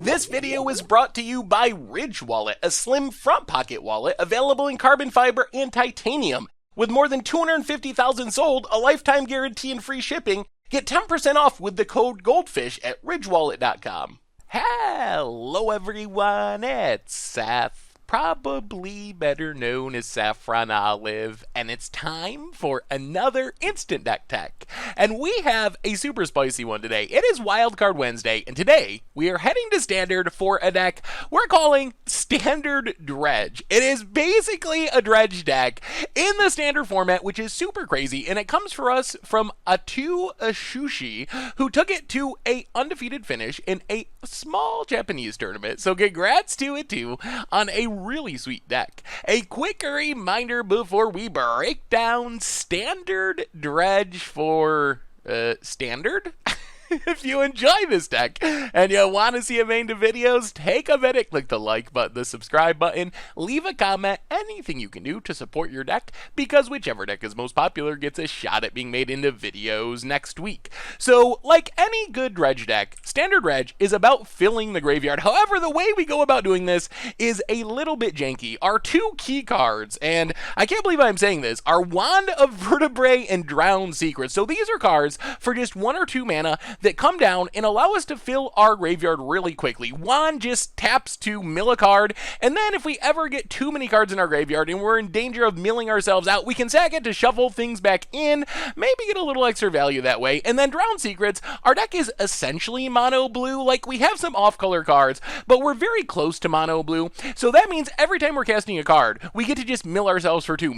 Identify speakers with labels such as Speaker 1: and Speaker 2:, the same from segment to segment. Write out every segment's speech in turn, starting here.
Speaker 1: This video is brought to you by Ridge Wallet, a slim front pocket wallet available in carbon fiber and titanium. With more than 250,000 sold, a lifetime guarantee and free shipping, get 10% off with the code GOLDFISH at ridgewallet.com. Hello everyone, it's Seth, probably better known as Saffron Olive, and it's time for another Instant Deck Tech. And we have a super spicy one today. It is Wildcard Wednesday, and today we are heading to Standard for a deck we're calling Standard Dredge. It is basically a Dredge deck in the Standard format, which is super crazy, and it comes for us from Atu Ashushi, who took it to a undefeated finish in a small Japanese tournament. So congrats to Atu on a really sweet deck. A quick reminder before we break down Standard Dredge for Standard. If you enjoy this deck and you want to see a main to videos, take a minute, click the like button, the subscribe button, leave a comment, anything you can do to support your deck, because whichever deck is most popular gets a shot at being made into videos next week. So, like any good Dredge deck, Standard Dredge is about filling the graveyard. However, the way we go about doing this is a little bit janky. Our two key cards, and I can't believe I'm saying this, are Wand of Vertebrae and Drowned Secrets. So these are cards for just 1 or 2 mana that come down and allow us to fill our graveyard really quickly. Wand just taps to mill a card, and then if we ever get too many cards in our graveyard and we're in danger of milling ourselves out, we can sack it to shuffle things back in, maybe get a little extra value that way. And then Drowned Secrets, our deck is essentially mono blue. Like, we have some off-color cards, but we're very close to mono blue. So that means every time we're casting a card, we get to just mill ourselves for 2,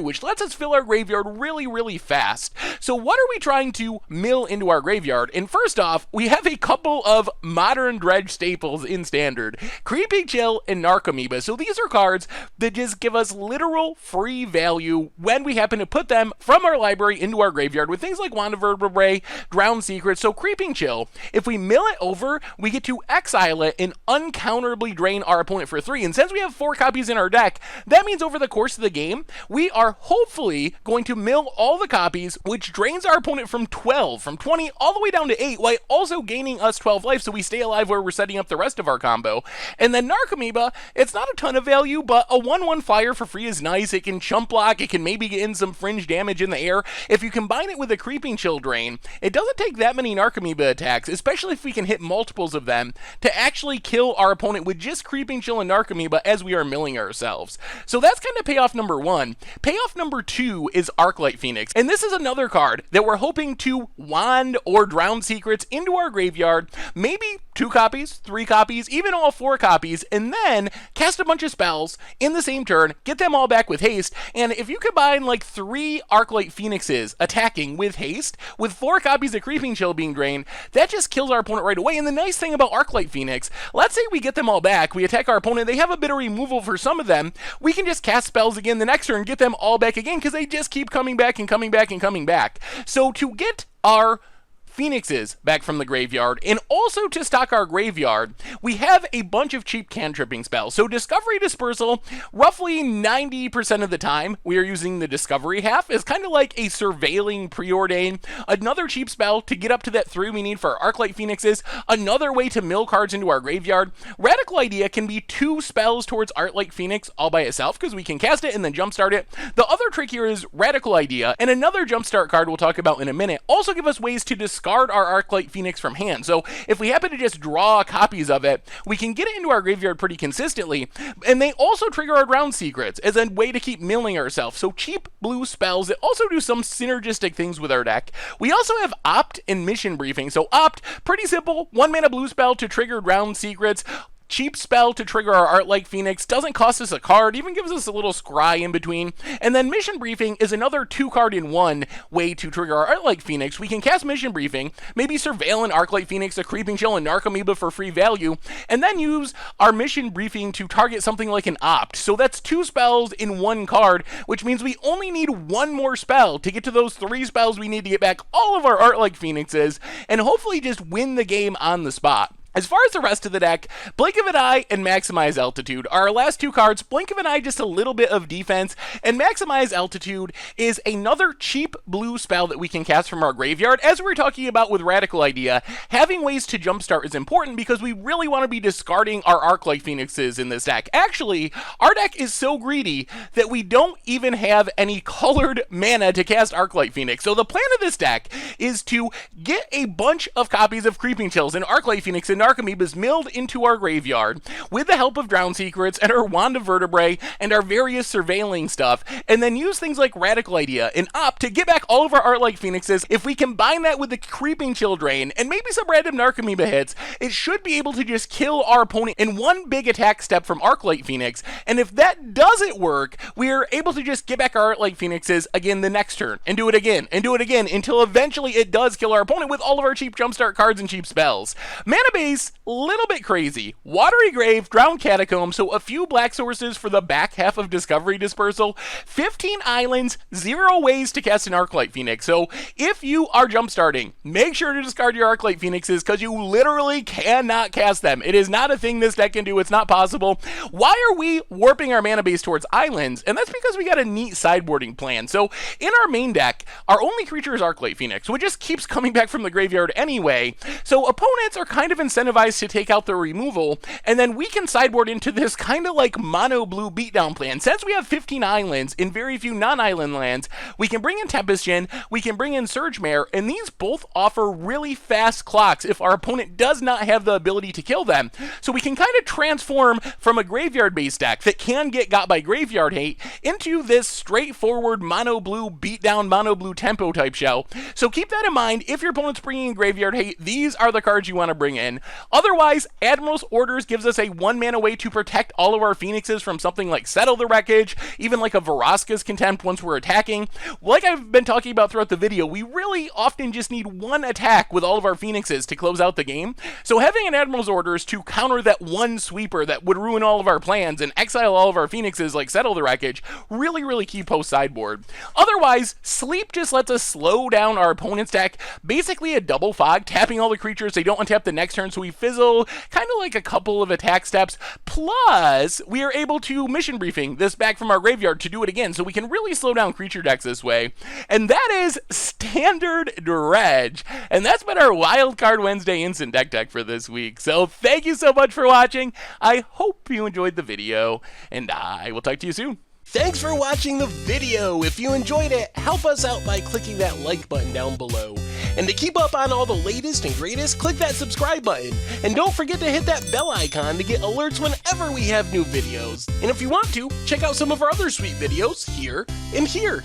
Speaker 1: which lets us fill our graveyard really, really fast. So what are we trying to mill into our graveyard? And first off, we have a couple of modern Dredge staples in Standard, Creeping Chill and Narcomoeba. So these are cards that just give us literal free value when we happen to put them from our library into our graveyard with things like Wand of Vertebrae, Drowned Secrets. So Creeping Chill, if we mill it over, we get to exile it and uncounterably drain our opponent for 3. And since we have 4 copies in our deck, that means over the course of the game, we are hopefully going to mill all the copies, which drains our opponent from 12, from 20, all the way down to 8, while also gaining us 12 life, so we stay alive where we're setting up the rest of our combo. And then Narcomoeba, it's not a ton of value, but a 1/1 flyer for free is nice. It can chump block, it can maybe get in some fringe damage in the air. If you combine it with a Creeping Chill drain, it doesn't take that many Narcomoeba attacks, especially if we can hit multiples of them, to actually kill our opponent with just Creeping Chill and Narcomoeba as we are milling ourselves. So that's kind of payoff number 1. Payoff number 2 is Arclight Phoenix, and this is another card that we're hoping to wand or Drowned Secrets into our graveyard, maybe 2 copies, 3 copies, even all 4 copies, and then cast a bunch of spells in the same turn, get them all back with haste. And if you combine like 3 Arclight Phoenixes attacking with haste, with 4 copies of Creeping Chill being drained, that just kills our opponent right away. And the nice thing about Arclight Phoenix, let's say we get them all back, we attack our opponent, they have a bit of removal for some of them, we can just cast spells again the next turn, get them all back again, because they just keep coming back and coming back and coming back. So to get our Phoenixes back from the graveyard, and also to stock our graveyard, we have a bunch of cheap cantripping spells. So Discovery Dispersal, roughly 90% of the time, we are using the Discovery half as kind of like a surveilling preordain. Another cheap spell to get up to that 3 we need for our Arclight Phoenixes. Another way to mill cards into our graveyard. Radical Idea can be 2 spells towards Arclight Phoenix all by itself, because we can cast it and then jumpstart it. The other trick here is Radical Idea, and another jumpstart card we'll talk about in a minute, also give us ways to discard our Arclight Phoenix from hand. So if we happen to just draw copies of it, we can get it into our graveyard pretty consistently. And they also trigger our Drowned Secrets as a way to keep milling ourselves. So cheap blue spells that also do some synergistic things with our deck. We also have Opt and Mission Briefing. So Opt, pretty simple, 1 mana blue spell to trigger Drowned Secrets. Cheap spell to trigger our Arclight Phoenix, doesn't cost us a card, even gives us a little scry in between. And then Mission Briefing is another 2-card-in-1 way to trigger our Arclight Phoenix. We can cast Mission Briefing, maybe surveil an Arclight Phoenix, a Creeping Chill, and Narcomoeba for free value, and then use our Mission Briefing to target something like an Opt. So that's 2 spells in 1 card, which means we only need 1 more spell to get to those 3 spells we need to get back all of our Arclight Phoenixes, and hopefully just win the game on the spot. As far as the rest of the deck, Blink of an Eye and Maximize Altitude are our last two cards. Blink of an Eye, just a little bit of defense, and Maximize Altitude is another cheap blue spell that we can cast from our graveyard. As we were talking about with Radical Idea, having ways to jumpstart is important because we really want to be discarding our Arclight Phoenixes in this deck. Actually, our deck is so greedy that we don't even have any colored mana to cast Arclight Phoenix. So the plan of this deck is to get a bunch of copies of Creeping Chills and Arclight Phoenix and Narcomoebas milled into our graveyard with the help of Drown Secrets and our Wand of Vertebrae and our various surveilling stuff, and then use things like Radical Idea and Opt to get back all of our Arclight Phoenixes. If we combine that with the Creeping Chill Drain and maybe some random Narcomoeba hits, it should be able to just kill our opponent in one big attack step from Arclight Phoenix, and if that doesn't work, we are able to just get back our Arclight Phoenixes again the next turn, and do it again, until eventually it does kill our opponent with all of our cheap jumpstart cards and cheap spells. Mana base, little bit crazy. Watery Grave, Drowned Catacomb, so a few black sources for the back half of Discovery Dispersal, 15 islands, 0 ways to cast an Arclight Phoenix. So if you are jumpstarting, make sure to discard your Arclight Phoenixes because you literally cannot cast them. It is not a thing this deck can do. It's not possible. Why are we warping our mana base towards islands? And that's because we got a neat sideboarding plan. So in our main deck, our only creature is Arclight Phoenix, which just keeps coming back from the graveyard anyway. So opponents are kind of incentivized to take out the removal, and then we can sideboard into this kind of like mono blue beatdown plan. Since we have 15 islands in very few non-island lands, we can bring in Tempest Djinn, we can bring in Surge Mare, and these both offer really fast clocks if our opponent does not have the ability to kill them. So we can kind of transform from a graveyard-based deck that can get got by graveyard hate into this straightforward mono blue beatdown, mono blue tempo type show. So keep that in mind. If your opponent's bringing in graveyard hate, these are the cards you want to bring in. Otherwise, Admiral's Orders gives us a 1-mana way to protect all of our Phoenixes from something like Settle the Wreckage, even like a Vraska's Contempt once we're attacking. Like I've been talking about throughout the video, we really often just need one attack with all of our Phoenixes to close out the game. So having an Admiral's Orders to counter that one sweeper that would ruin all of our plans and exile all of our Phoenixes like Settle the Wreckage, really key post sideboard. Otherwise, Sleep just lets us slow down our opponent's deck, basically a double fog, tapping all the creatures they don't untap the next turn, so we fizzle kind of like a couple of attack steps. Plus, we are able to mission briefing this back from our graveyard to do it again, so we can really slow down creature decks this way. And that is Standard Dredge. And that's been our Wildcard Wednesday Instant deck for this week. So thank you so much for watching. I hope you enjoyed the video, and I will talk to you soon.
Speaker 2: Thanks for watching the video. If you enjoyed it, help us out by clicking that like button down below. And to keep up on all the latest and greatest, click that subscribe button. And don't forget to hit that bell icon to get alerts whenever we have new videos. And if you want to, check out some of our other sweet videos here and here.